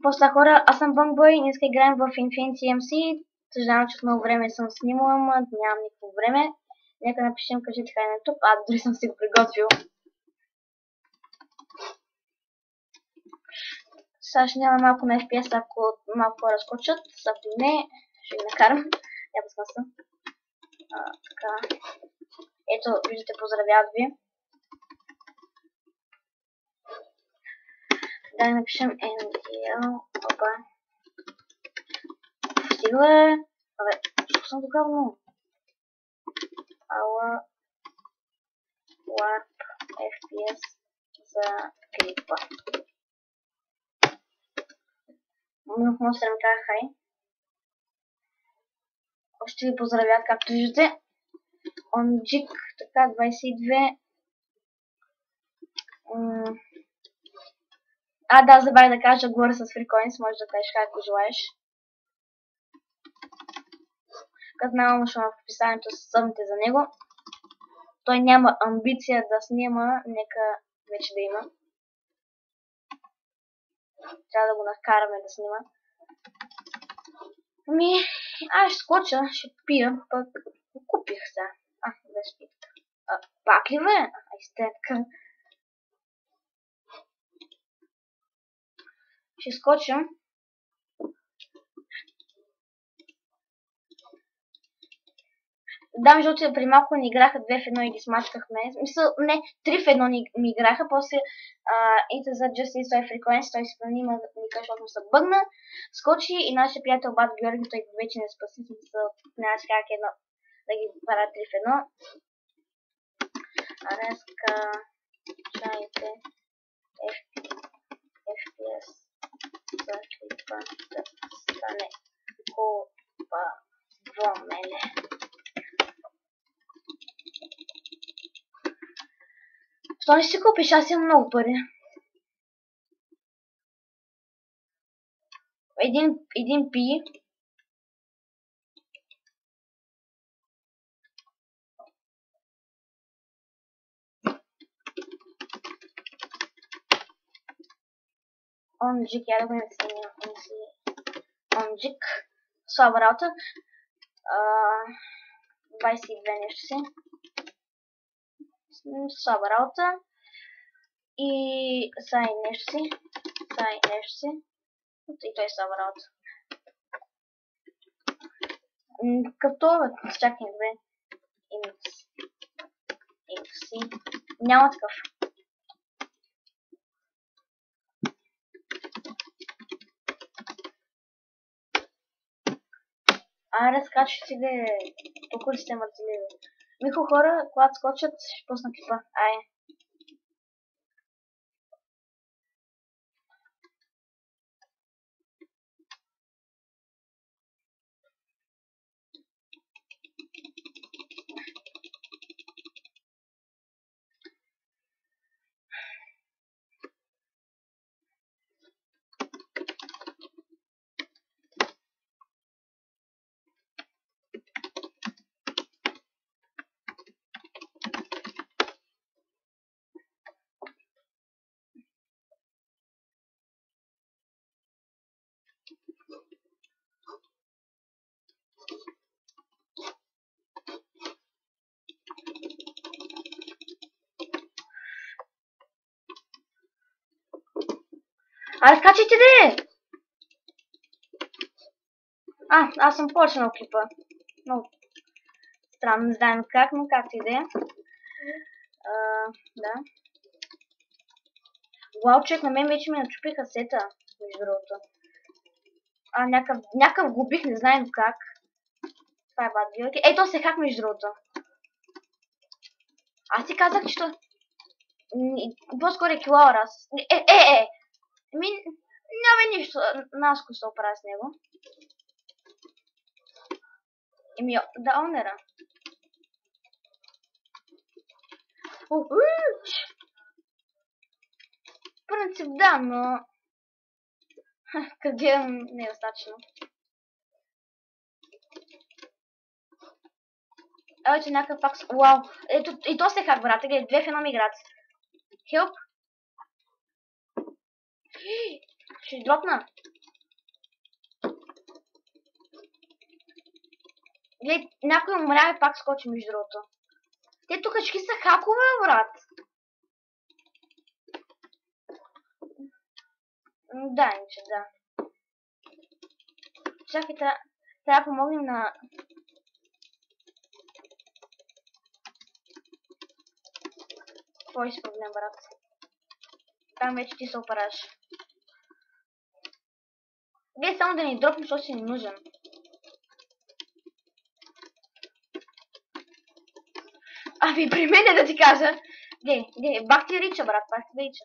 После хора, аз съм Бънгбой и днес играем в Infinity MC. Съжалявам, че много време съм снимала, ама нямам никакво време. Нека напишем, кажете хай на YouTube. Дори съм си го приготвил. Сега ще няма малко на FPS, ако малко разкочат. Ако не, ще ги накарам. Я безмъсна. Така. Ето, виждате, поздравяват ви. Да напишем NDL. Опа. Стига е. Абе, защо съм догавно? Ала Warp FPS за клипа. Много се каза хай. Още ви поздравят, както виждате. Онджик, така, 22. Да, забравя да кажа, говоря с FreeCoins, може да кажеш ако желаеш. Канала ще в описанието с съмните за него. Той няма амбиция да снима, нека вече да има. Трябва да го накараме да снима. Аз ще скоча, ще пия, пък купих сега. Без питка. Пак ли бе? Стетка. Ще скочим. Да, между другото, при малко ни играха 2 в 1 и ги смачкахме. Мисъл, не, 3 в 1 ми играха, после Ита за Justice, той FreeCoins, той си плани, ми каже, защото му се бъгна. Скочи и нашия приятел Бат Георги, той вече не спаси, смисъл, няма си как едно да ги правят 3 в 1. Днеска чайте FPS за клипа да стане по-мене. Що не ще си купиш? Аз имам много пари. Един пи. Онджик, я да го не снимам. Онджик. Слаба работа. 22 нещо си. Слаба работа. И сай нещо си. И той слаба работа. Като чакай две. Импси. Няма такъв. Скача си да е. Тук ли сте мъртвили? Михо хора, когато скочат, ще пусна клипа. Скачайте де! Аз съм почнал клипа. Много странно, не знаем как, но както и да е. Да. Уау, човек, на мен вече ми начупи касета, между другото. Някакъв губих, не знаем как. Това е Бат Георги. То се хак, между другото. Аз си казах, че по-скоро е килауър аз. Няма нищо. Наско се оправя с него. Да, онера. Принцип да, но... Къде не е достатъчно. Ето някакъв пак... Уау! Ето и то се хак, брат. Гледай, 2 в 1 играт. Хелп! Ще дропна. Глед, някой умря и пак скочи между другото. Те тук чки са хакове, брат. Да, иначе, да. Чакай, трябва да помогнем на... Твой си проблем, брат. Там вече ти се оправяш. Гледай само да ни дропнеш, защото си ни нужен. Ами при мен е да ти кажа. Гледай, бах ти рича, брат, бах ти рича.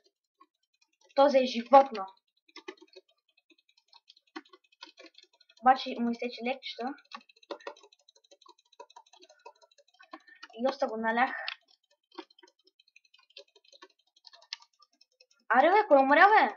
Този е животно. Обаче му изтече лекчето. И доста го налях. Аре бе, кой умря бе?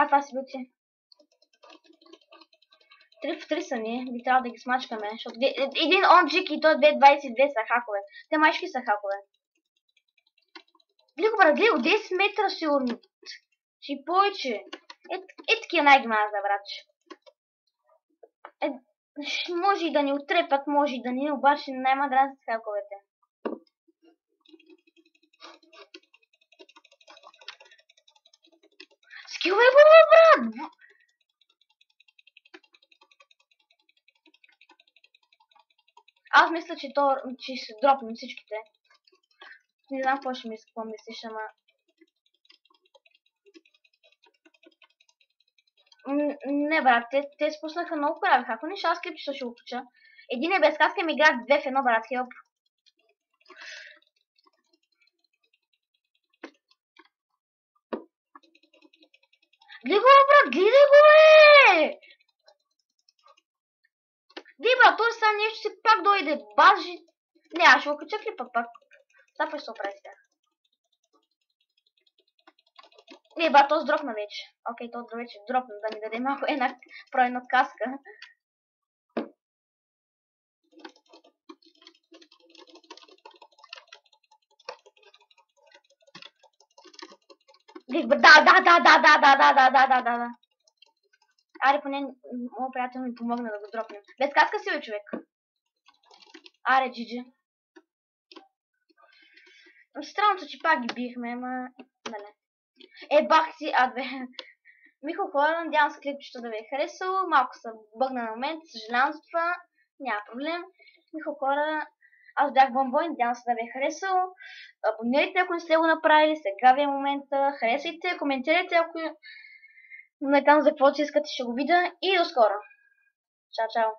Това си бил ти. 3 в 3 са ни, би трябва да ги смачкаме, защото един онджик и той 2.22 са хакове. Те майшки са хакове. Гледай го, брат, гледай го, 10 метра сигурно. Чи повече. Такива най-гмаза, братче. Може и да ни отрепат, може и да ни, обаче няма да с хаковете. Скилвай го, брат! Аз мисля, че ще дропнем всичките. Не знам какво мислиш, ама... Не, брат, те спуснаха много прави. Ако не, аз клипчето ще отуча. Един е без каска и ми играят 2 в 1, брат, хелп. Гледай го, брат, гледай го, бе! Гледай, брат, този сам нещо си пак дойде. Бажи... Не, аз ще го кача клипа пак. Запай се оправи с тях. Не, брат, този дропна вече. Окей, този вече дропна, да ми даде малко една каска. Да. Аре, поне моят приятел ми помогна да го дропнем. Без каска си, бе, човек. Аре, джиджи. Странното, че пак ги бихме, ама... Бах си, бе. Михо, хора, надявам се клипчето да ви е харесало. Малко съм бъгна на момент, съжалявам за това. Няма проблем. Михо, хора, аз бях Бомбой, надявам се да ви е харесало. Абонирайте, ако не сте го направили, сега ви е момента. Харесайте, коментирайте, ако не там за каквото искате, ще го видя. И до скоро. Чао, чао.